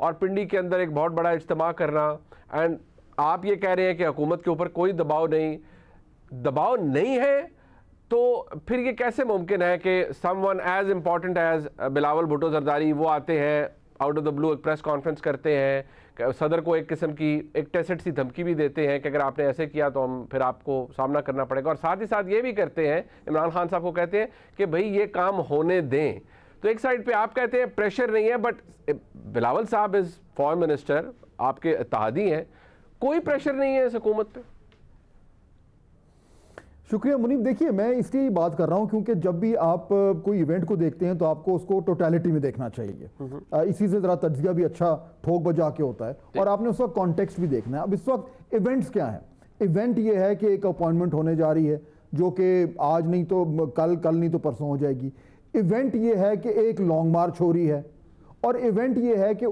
और पिंडी के अंदर एक बहुत बड़ा इज्तिमा करना, एंड आप ये कह रहे हैं कि हुकूमत के ऊपर कोई दबाव नहीं है, तो फिर ये कैसे मुमकिन है कि someone as important as Bilawal Bhutto Zardari वो आते हैं, आउट ऑफ द ब्लू एक प्रेस कॉन्फ्रेंस करते हैं, सदर को एक किस्म की एक टेसिट सी धमकी भी देते हैं कि अगर आपने ऐसे किया तो हम फिर आपको सामना करना पड़ेगा, और साथ ही साथ ये भी करते हैं, इमरान खान साहब को कहते हैं कि भाई ये काम होने दें। तो एक साइड पे आप कहते हैं प्रेशर नहीं है, बट बिलावल साहब इज़ फॉरेन मिनिस्टर, आपके इत्तेहादी हैं, कोई प्रेशर नहीं है इस हुकूमत पे। शुक्रिया मुनीब। देखिए, मैं इसलिए बात कर रहा हूं क्योंकि जब भी आप कोई इवेंट को देखते हैं तो आपको उसको टोटलिटी में देखना चाहिए। इसी से जरा तज्जिया भी अच्छा ठोक बजा के होता है, और आपने उसका कॉन्टेक्स्ट भी देखना है। अब इस वक्त इवेंट्स क्या है? इवेंट ये है कि एक अपॉइंटमेंट होने जा रही है जो कि आज नहीं तो कल नहीं तो परसों हो जाएगी। इवेंट ये है कि एक लॉन्ग मार्च हो रही है, और इवेंट ये है कि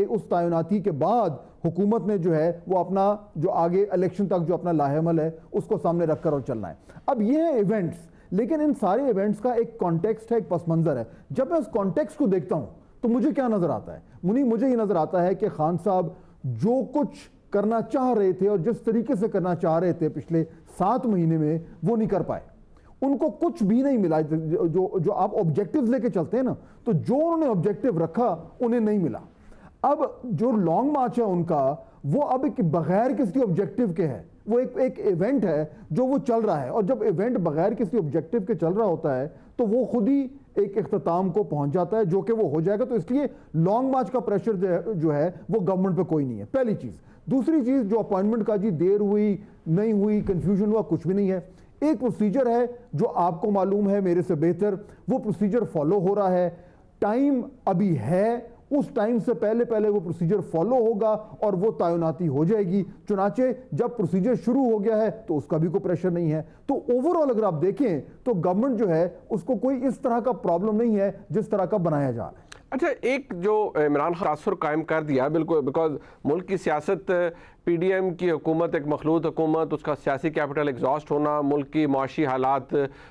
उस तैनाती के बाद हुकूमत ने जो है वो अपना जो आगे इलेक्शन तक जो अपना लाहेमल है उसको सामने रखकर और चलना है। अब ये है इवेंट्स, लेकिन इन सारे इवेंट्स का एक कॉन्टेक्स्ट है, एक पस मंजर है। जब मैं उस कॉन्टेक्स्ट को देखता हूं तो मुझे क्या नजर आता है मुझे ये नजर आता है कि खान साहब जो कुछ करना चाह रहे थे और जिस तरीके से करना चाह रहे थे पिछले 7 महीने में, वो नहीं कर पाए। उनको कुछ भी नहीं मिला। जो आप ऑब्जेक्टिव्स लेके चलते हैं ना, तो जो उन्होंने ऑब्जेक्टिव रखा उन्हें नहीं मिला। अब जो लॉन्ग मार्च है उनका, वो अब एक बगैर किसी ऑब्जेक्टिव के है, वो एक इवेंट है जो वो चल रहा है, और जब इवेंट बगैर किसी ऑब्जेक्टिव के चल रहा होता है तो वो खुद ही एक इख्तिताम को पहुंच जाता है, जो कि वो हो जाएगा। तो इसलिए लॉन्ग मार्च का प्रेशर जो है वो गवर्नमेंट पे कोई नहीं है, पहली चीज। दूसरी चीज, जो अपॉइंटमेंट का जी देर हुई नहीं हुई, कंफ्यूजन हुआ, कुछ भी नहीं है। एक प्रोसीजर है जो आपको मालूम है मेरे से बेहतर, वो प्रोसीजर फॉलो हो रहा है। टाइम अभी है, उस टाइम से पहले वो प्रोसीजर फॉलो होगा और वो तैनाती हो जाएगी। चुनाचे जब प्रोसीजर शुरू हो गया है तो उसका भी कोई प्रेशर नहीं है। तो ओवरऑल अगर आप देखें तो गवर्नमेंट जो है उसको कोई इस तरह का प्रॉब्लम नहीं है जिस तरह का बनाया जा रहा है। अच्छा, एक जो इमरान खान तासुर कायम कर दिया, बिल्कुल, बिकॉज मुल्क की सियासत, पीडीएम की हुकूमत एक मखलूत हुकूमत, उसका सियासी कैपिटल एग्जॉस्ट होना, मुल्क की माशी हालात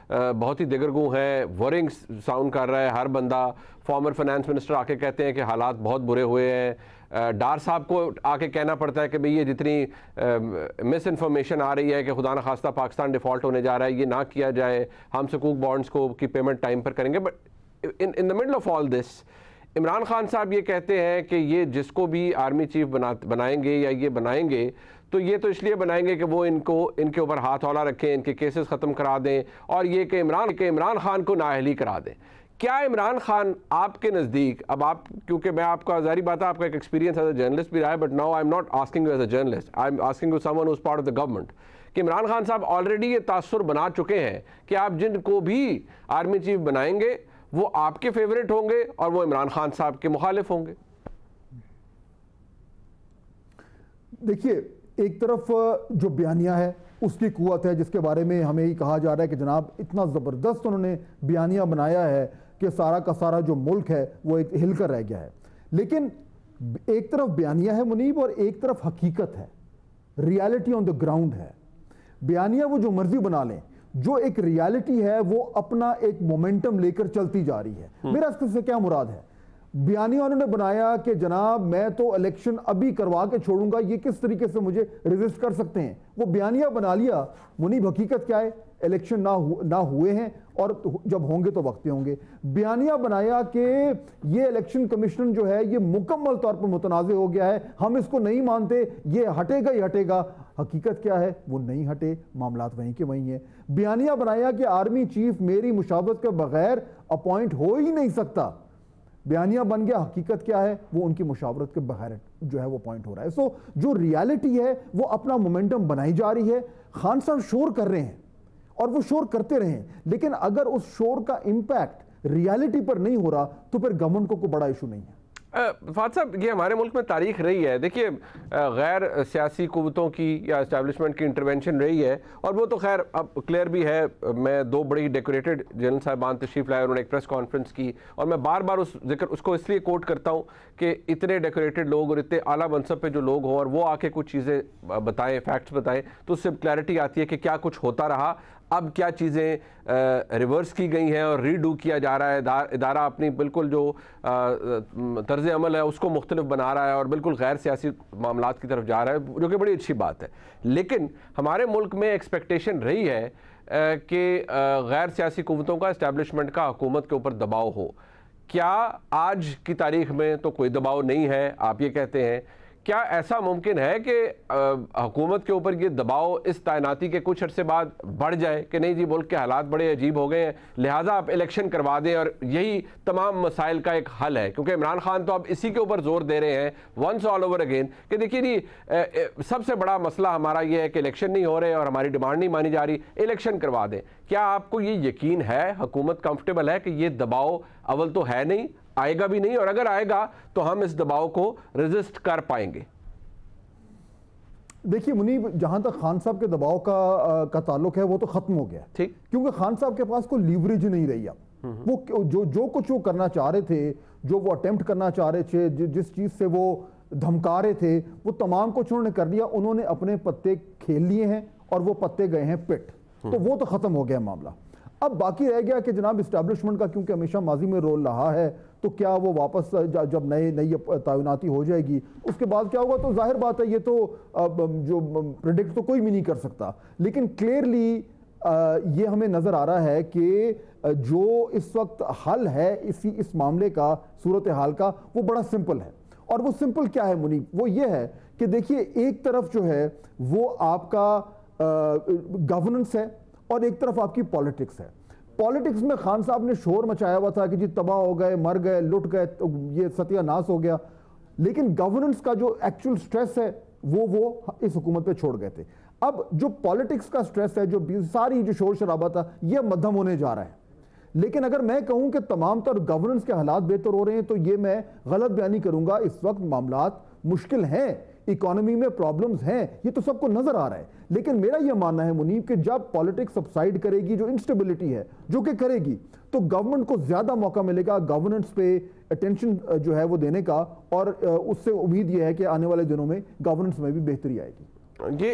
बहुत ही दिगरगू हैं, वरिंग साउंड कर रहा है हर बंदा। फॉर्मर फाइनेंस मिनिस्टर आके कहते हैं कि हालात बहुत बुरे हुए हैं। डार साहब को आके कहना पड़ता है कि भाई ये जितनी मिस इन्फॉर्मेशन आ रही है कि खुदा न खास्ता पाकिस्तान डिफ़ॉल्ट होने जा रहा है, ये ना किया जाए, हम सकूक बॉन्ड्स को की पेमेंट टाइम पर करेंगे। But in the middle of all this Imran Khan साहब ये कहते हैं कि ये जिसको भी आर्मी चीफ बनाएंगे या ये बनाएंगे तो ये तो इसलिए बनाएंगे कि वो इनके ऊपर हाथ हौला रखें, इनके केसेस ख़त्म करा दें, और ये कि इमरान खान को नाअहली करा दें। क्या इमरान खान आपके नज़दीक, अब आप, क्योंकि मैं आपका ज़ाहिर बात है आपका एक एक्सपीरियंस एज अ जर्नलिस्ट भी रहा है, but now I am not asking you as a journalist, I am asking you someone who is part of the government, कि इमरान खान साहब ऑलरेडी ये तासुर बना चुके हैं कि आप जिनको भी आर्मी चीफ बनाएंगे वो आपके फेवरेट होंगे और वो इमरान खान साहब के मुखालिफ होंगे। देखिए, एक तरफ जो बयानिया है उसकी कुव्वत है, जिसके बारे में हमें ही कहा जा रहा है कि जनाब इतना ज़बरदस्त उन्होंने बयानिया बनाया है कि सारा का सारा जो मुल्क है वो एक हिलकर रह गया है। लेकिन एक तरफ बयानिया है मुनीब, और एक तरफ हकीकत है, रियलिटी ऑन द ग्राउंड है। बयानिया वो जो मर्जी बना लें, जो एक रियलिटी है वो अपना एक मोमेंटम लेकर चलती जा रही है। मेरा इससे क्या मुराद है? बयानिया उन्होंने बनाया कि जनाब मैं तो इलेक्शन अभी करवा के छोड़ूंगा, ये किस तरीके से मुझे रेजिस्ट कर सकते हैं। वो बयानिया बना लिया। मुनीब हकीकत क्या है, इलेक्शन ना हुए हैं और जब होंगे तो वक्त पे होंगे। बयानिया बनाया कि ये इलेक्शन कमीशन जो है ये मुकम्मल तौर पर मुतनाज़ हो गया है, हम इसको नहीं मानते, ये हटेगा ही हटेगा। हकीकत क्या है, वो नहीं हटे, मामलात वहीं के वहीं है। बयानिया बनाया कि आर्मी चीफ मेरी मुशावरत के बगैर अपॉइंट हो ही नहीं सकता। बयानिया बन गया, हकीकत क्या है, वो उनकी मुशावरत के बगैर जो है वो पॉइंट हो रहा है। सो जो रियलिटी है वो अपना मोमेंटम बनाई जा रही है। खान साहब शोर कर रहे हैं और वो शोर करते रहें, लेकिन अगर उस शोर का इंपैक्ट रियलिटी पर नहीं हो रहा तो फिर गवर्नमेंट को कोई बड़ा इशू नहीं है। फाद साहब, ये हमारे मुल्क में तारीख रही है। देखिए, गैर सियासी कुव्वतों की या इस्टेब्लिशमेंट की इंटरवेंशन रही है, और वो तो खैर अब क्लियर भी है। मैं दो बड़ी डेकोरेटेड जनरल साहिबान तशरीफ लाए, उन्होंने एक प्रेस कॉन्फ्रेंस की, और मैं बार बार उस जिक्र उसको इसलिए कोट करता हूँ कि इतने डेकोरेटेड लोग और इतने आला मनसब पे जो लोग हों और वो आके कुछ चीज़ें बताएं, फैक्ट्स बताएं, तो उससे क्लैरिटी आती है कि क्या कुछ होता रहा, अब क्या चीज़ें रिवर्स की गई हैं और रीडू किया जा रहा है। इदारा अपनी बिल्कुल जो तर्ज अमल है उसको मुख्तलिफ बना रहा है और बिल्कुल गैर सियासी मामलात की तरफ जा रहा है, जो कि बड़ी अच्छी बात है। लेकिन हमारे मुल्क में एक्सपेक्टेशन रही है कि गैर सियासी कुव्वतों का, इस्टेब्लिशमेंट का हुकूमत के ऊपर दबाव हो। क्या आज की तारीख में तो कोई दबाव नहीं है, आप ये कहते हैं। क्या ऐसा मुमकिन है कि हुकूमत के ऊपर ये दबाव इस तैनाती के कुछ अरसे बाद बढ़ जाए कि नहीं जी, मुल्क के हालात बड़े अजीब हो गए हैं, लिहाजा आप इलेक्शन करवा दें और यही तमाम मसाइल का एक हल है? क्योंकि इमरान खान तो अब इसी के ऊपर जोर दे रहे हैं वंस ऑल ओवर अगेन कि देखिए जी, सबसे बड़ा मसला हमारा ये है कि इलेक्शन नहीं हो रहे और हमारी डिमांड नहीं मानी जा रही, इलेक्शन करवा दें। क्या आपको ये यकीन है, हुकूमत कंफर्टेबल है कि ये दबाव अव्वल तो है नहीं, आएगा भी नहीं, और अगर आएगा तो हम इस दबाव को रेजिस्ट कर पाएंगे? देखिए मुनीब, जहां तक खान साहब के दबाव का ताल्लुक है वो तो खत्म हो गया, ठीक, क्योंकि खान साहब के पास कोई लीवरेज नहीं रही। अब वो जो कुछ वो करना चाह रहे थे, जो वो अटेम्प्ट करना चाह रहे थे, जिस चीज से वो धमका रहे थे, वो तमाम कुछ उन्होंने कर लिया। उन्होंने अपने पत्ते खेल लिए हैं और वो पत्ते गए हैं पिट, तो वो तो खत्म हो गया मामला। अब बाकी रह गया कि जनाब इस्टेब्लिशमेंट का, क्योंकि हमेशा माजी में रोल रहा है, तो क्या वो वापस जब नई तैनाती हो जाएगी उसके बाद क्या होगा, तो जाहिर बात है ये तो जो प्रेडिक्ट तो कोई भी नहीं कर सकता। लेकिन क्लियरली ये हमें नजर आ रहा है कि जो इस वक्त हल है इस मामले का, सूरत हाल का, वो बड़ा सिंपल है। और वो सिंपल क्या है मुनीब, वो ये है कि देखिए, एक तरफ जो है वो आपका गवर्नेंस है और एक तरफ आपकी पॉलिटिक्स है। पॉलिटिक्स में खान साहब ने शोर मचाया हुआ था कि जी तबाह हो गए, मर गए, लुट गए, तो ये सत्यानाश हो गया। लेकिन गवर्नेंस का जो एक्चुअल स्ट्रेस है वो इस हुकूमत पे छोड़ गए थे। अब जो पॉलिटिक्स का स्ट्रेस है, जो सारी जो शोर शराबा था, यह मध्यम होने जा रहा है। लेकिन अगर मैं कहूं कि तमाम तर गवर्नेंस के हालात बेहतर हो रहे हैं, तो ये मैं गलत बयानी करूंगा। इस वक्त मामलात मुश्किल हैं, इकोनॉमी में प्रॉब्लम्स हैं, ये तो सबको नजर आ रहा है। लेकिन मेरा यह मानना है मुनीब कि जब पॉलिटिक्स सबसाइड करेगी, जो इंस्टेबिलिटी है जो कि करेगी, तो गवर्नमेंट को ज्यादा मौका मिलेगा गवर्नेंस पे अटेंशन जो है वो देने का, और उससे उम्मीद यह है कि आने वाले दिनों में गवर्नेंस में भी बेहतरी आएगी। ये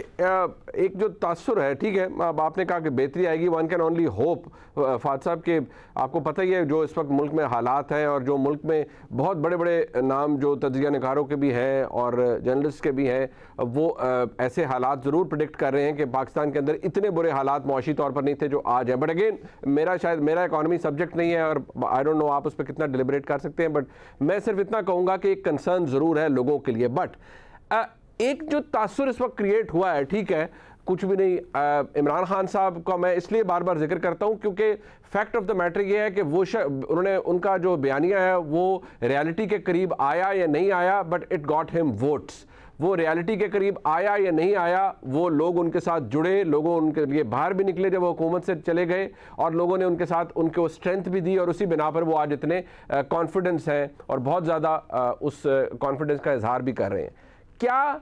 एक जो तासुर है, ठीक है, अब आपने कहा कि बेहतरी आएगी, one can only hope. Fahd साहब के आपको पता ही है जो इस वक्त मुल्क में हालात हैं, और जो मुल्क में बहुत बड़े बड़े नाम जो तज्जिया निगारों के भी हैं और जर्नलिस्ट के भी हैं, वो ऐसे हालात ज़रूर प्रेडिक्ट कर रहे हैं कि पाकिस्तान के अंदर इतने बुरे हालात मुआशी तौर पर नहीं थे जो आज हैं। बट अगेन, मेरा इकॉनमी सब्जेक्ट नहीं है और आई डोंट नो आप उस पर कितना डिलिबरेट कर सकते हैं, बट मैं सिर्फ इतना कहूँगा कि एक कंसर्न ज़रूर है लोगों के लिए। बट एक जो तासुर इस वक्त क्रिएट हुआ है, ठीक है, कुछ भी नहीं, इमरान खान साहब का मैं इसलिए बार बार जिक्र करता हूं क्योंकि फैक्ट ऑफ द मैटर ये है कि वो उनका जो बयानिया है वो रियलिटी के करीब आया या नहीं आया, but it got him votes. वो रियलिटी के करीब आया या नहीं आया, वो लोग उनके साथ जुड़े, लोगों उनके लिए बाहर भी निकले जब वो हुकूमत से चले गए, और लोगों ने उनके साथ उनको स्ट्रेंथ भी दी, और उसी बिना पर वो आज इतने कॉन्फिडेंस हैं और बहुत ज़्यादा उस कॉन्फिडेंस का इजहार भी कर रहे हैं। क्या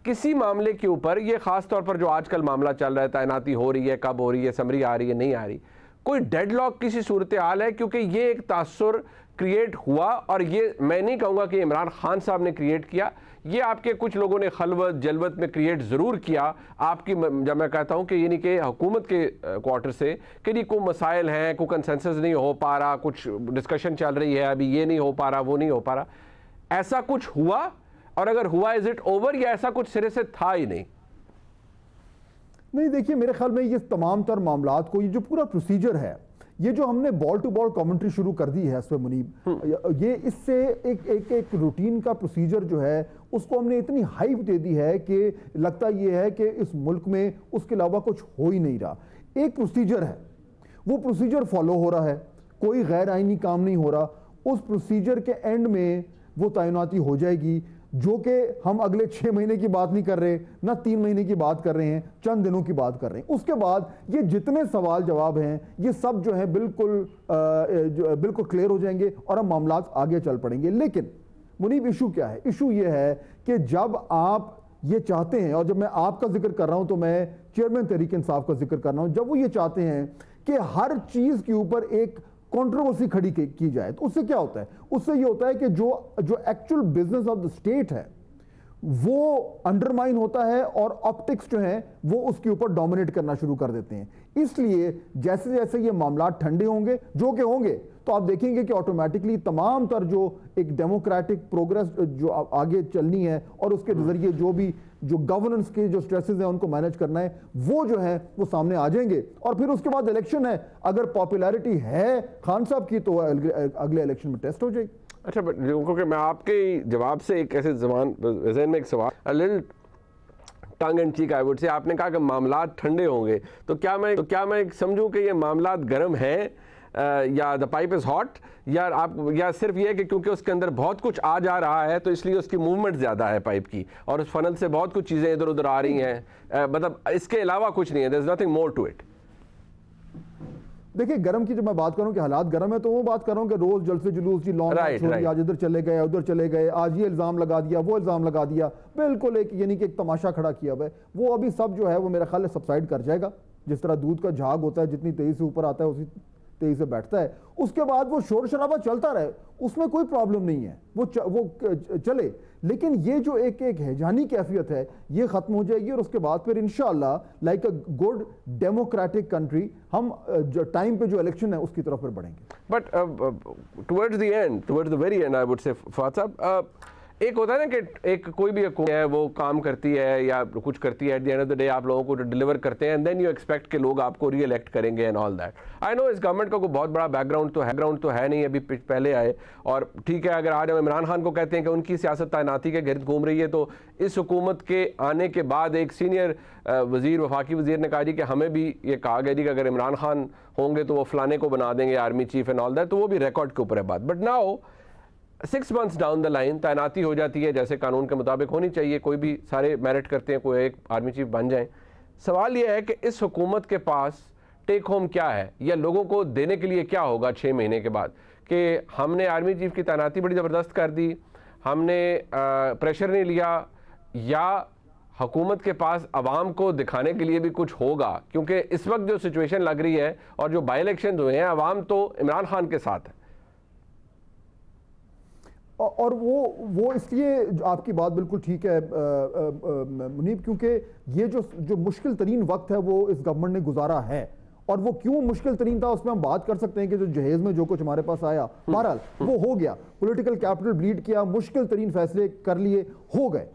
किसी मामले के ऊपर, ये खास तौर पर जो आजकल मामला चल रहा है, तैनाती हो रही है, कब हो रही है, समरी आ रही है, नहीं आ रही, कोई डेडलॉक किसी सूरत हाल है? क्योंकि ये एक तासुर क्रिएट हुआ, और ये मैं नहीं कहूँगा कि इमरान खान साहब ने क्रिएट किया, ये आपके कुछ लोगों ने खलवत जलवत में क्रिएट ज़रूर किया आपकी, जब मैं कहता हूँ कि यानी कि हुकूमत के क्वार्टर से कि नहीं कोई मसाइल हैं, कोई कंसेंसस नहीं हो पा रहा, कुछ डिस्कशन चल रही है, अभी ये नहीं हो पा रहा, वो नहीं हो पा रहा, ऐसा कुछ हुआ? और अगर हुआ इज इट ओवर, या ऐसा कुछ सिरे से था ही नहीं? नहीं, देखिए मेरे ख्याल में ये तमाम तर मामलात को, ये जो पूरा प्रोसीजर है, ये जो हमने बॉल टू बॉल कमेंट्री शुरू कर दी है इसमें मुनीब, ये इससे एक रूटीन का प्रोसीजर जो है उसको हमने इतनी हाइप दे दी है कि लगता ये है कि इस मुल्क में उसके अलावा कुछ हो ही नहीं रहा। एक प्रोसीजर है, वो प्रोसीजर फॉलो हो रहा है, कोई गैर आईनी काम नहीं हो रहा। उस प्रोसीजर के एंड में वो तैनाती हो जाएगी, जो कि हम अगले 6 महीने की बात नहीं कर रहे, ना 3 महीने की बात कर रहे हैं, चंद दिनों की बात कर रहे हैं। उसके बाद ये जितने सवाल जवाब हैं ये सब जो है बिल्कुल क्लियर हो जाएंगे और हम मामलात आगे चल पड़ेंगे। लेकिन मुनीब इशू क्या है? इशू ये है कि जब आप ये चाहते हैं, और जब मैं आपका जिक्र कर रहा हूं तो मैं चेयरमैन तहरीक इंसाफ का जिक्र कर रहा हूं, जब वो ये चाहते हैं कि हर चीज के ऊपर एक कंट्रोवर्सी खड़ी की जाए, तो उससे क्या होता है? उससे ये होता है कि जो actual business of the state है वो अंडरमाइन होता है और ऑप्टिक्स जो है वो उसके ऊपर डोमिनेट करना शुरू कर देते हैं। इसलिए जैसे जैसे ये मामला ठंडे होंगे, जो कि होंगे, तो आप देखेंगे कि ऑटोमेटिकली तमाम तर जो एक डेमोक्रेटिक प्रोग्रेस जो आगे चलनी है और उसके जरिए जो गवर्नेंस के जो स्ट्रेसेस हैं उनको मैनेज करना है, वो जो है वो सामने आ जाएंगे। और फिर उसके बाद इलेक्शन है, अगर पॉपुलैरिटी है खान साहब की तो अगले इलेक्शन में टेस्ट हो जाएगी। अच्छा, क्योंकि मैं आपके जवाब से एक ऐसे ज़हन में एक सवाल, little tongue and cheek I would say, आपने कहा कि मामलात ठंडे होंगे, तो क्या मैं समझूं कि ये मामलात गर्म हैं या द पाइप इज़ हॉट, या सिर्फ ये है कि क्योंकि उसके अंदर बहुत कुछ आ जा रहा है तो इसलिए उसकी मूवमेंट ज़्यादा है पाइप की, और उस फनल से बहुत कुछ चीज़ें इधर उधर आ रही हैं, मतलब इसके अलावा कुछ नहीं है, there is nothing more to it? देखिए, गर्म की जब मैं बात करूं कि हालात गर्म है, तो वो बात कर रहा हूं कि रोज जलसे जुलूस जी, लॉन्ग आज इधर चले गए, उधर चले गए, आज ये इल्जाम लगा दिया, वो इल्जाम लगा दिया, बिल्कुल एक यानी कि एक तमाशा खड़ा किया हुआ है। वो अभी सब जो है वो मेरा ख्याल है सबसाइड कर जाएगा। जिस तरह दूध का झाग होता है, जितनी तेजी से ऊपर आता है उसी तेजी से बैठता है, उसके बाद वो शोर शराबा चलता रहे, उसमें कोई प्रॉब्लम नहीं है, वो चले। लेकिन ये जो एक हैजानी कैफियत है ये खत्म हो जाएगी, और उसके बाद फिर इंशाअल्लाह like a good democratic country हम जो टाइम पे जो इलेक्शन है उसकी तरफ फिर बढ़ेंगे। But towards the very and I would say Fawad साहब, एक होता है ना कि एक कोई भी है वो काम करती है या कुछ करती है, at the end of the day आप लोगों को डिलीवर करते हैं, एंड देन यू एक्सपेक्ट कि लोग आपको री इलेक्ट करेंगे and all that. I know इस गवर्नमेंट का कोई बहुत बड़ा बैकग्राउंड तो है नहीं, अभी पहले आए, और ठीक है अगर आज हम इमरान खान को कहते हैं कि उनकी सियासत तैनाती के गिर्द घूम रही है, तो इस हुकूमत के आने के बाद एक सीनियर वजीर, वफाकी वजीर ने कहा जी कि हमें भी ये कहा गया जी कि अगर इमरान खान होंगे तो वो फलाने को बना देंगे army cheap and all that, तो वो भी रिकॉर्ड के ऊपर है बात। But now 6 months down the line तैनाती हो जाती है, जैसे कानून के मुताबिक होनी चाहिए, कोई भी सारे मेरिट करते हैं, कोई एक आर्मी चीफ बन जाए। सवाल यह है कि इस हुकूमत के पास टेक होम क्या है, या लोगों को देने के लिए क्या होगा 6 महीने के बाद, कि हमने आर्मी चीफ की तैनाती बड़ी ज़बरदस्त कर दी, हमने प्रेशर नहीं लिया, या हुकूमत के पास अवाम को दिखाने के लिए भी कुछ होगा? क्योंकि इस वक्त जो सिचुएशन लग रही है और जो बाई इलेक्शन हुए हैं, अवाम तो इमरान खान के साथ है। और वो इसलिए आपकी बात बिल्कुल ठीक है मुनीब, क्योंकि ये जो मुश्किल तरीन वक्त है वो इस गवर्नमेंट ने गुजारा है, और वो क्यों मुश्किल तरीन था उसमें हम बात कर सकते हैं कि जो जहेज में जो कुछ हमारे पास आया, बहरहाल वो हो गया, पॉलिटिकल कैपिटल ब्लीड किया, मुश्किल तरीन फैसले कर लिए, हो गए।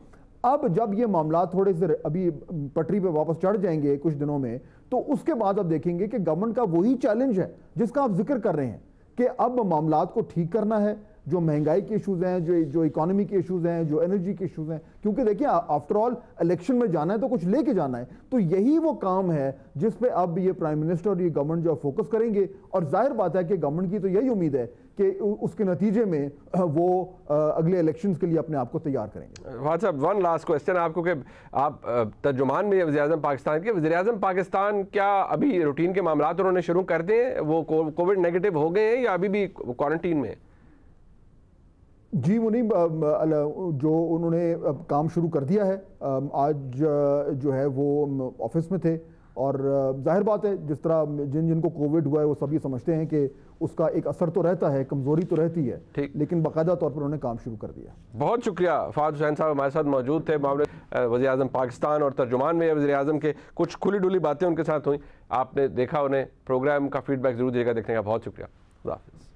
अब जब ये मामला थोड़े से अभी पटरी पे वापस चढ़ जाएंगे कुछ दिनों में, तो उसके बाद आप देखेंगे कि गवर्नमेंट का वही चैलेंज है जिसका आप जिक्र कर रहे हैं कि अब मामलात को ठीक करना है, जो महंगाई के इश्यूज हैं, जो इकोनॉमी के इश्यूज हैं, जो एनर्जी के इश्यूज हैं, क्योंकि देखिए आफ्टर ऑल इलेक्शन में जाना है तो कुछ लेके जाना है, तो यही वो काम है जिस पे अब ये प्राइम मिनिस्टर और ये गवर्नमेंट जो फोकस करेंगे। और जाहिर बात है कि गवर्नमेंट की तो यही उम्मीद है कि उसके नतीजे में वो अगले इलेक्शंस के लिए अपने आप को तैयार करेंगे। फवाद साहब, वन लास्ट क्वेश्चन आपको, कि आप तर्जुमान भी वज़ीर-ए-आज़म पाकिस्तान के, वज़ीर-ए-आज़म पाकिस्तान क्या अभी रूटीन के मामला उन्होंने शुरू कर दिए, वो कोविड नेगेटिव हो गए हैं या अभी भी क्वारंटीन में? जी मुनीब, जो उन्होंने काम शुरू कर दिया है, आज जो है वो ऑफिस में थे और जाहिर बात है जिस तरह जिनको कोविड हुआ है वो सभी समझते हैं कि उसका एक असर तो रहता है, कमजोरी तो रहती है, लेकिन बाकायदा तौर पर उन्होंने काम शुरू कर दिया। बहुत शुक्रिया। फहद हुसैन साहब हमारे साथ मौजूद थे, मामले वज़ीर आज़म पाकिस्तान और तर्जुमान में वज़ीर आज़म के कुछ खुली डुली बातें उनके साथ हुई, आपने देखा, उन्हें प्रोग्राम का फीडबैक जरूर देगा देखने का। बहुत शुक्रिया। खुदा हाफिज़।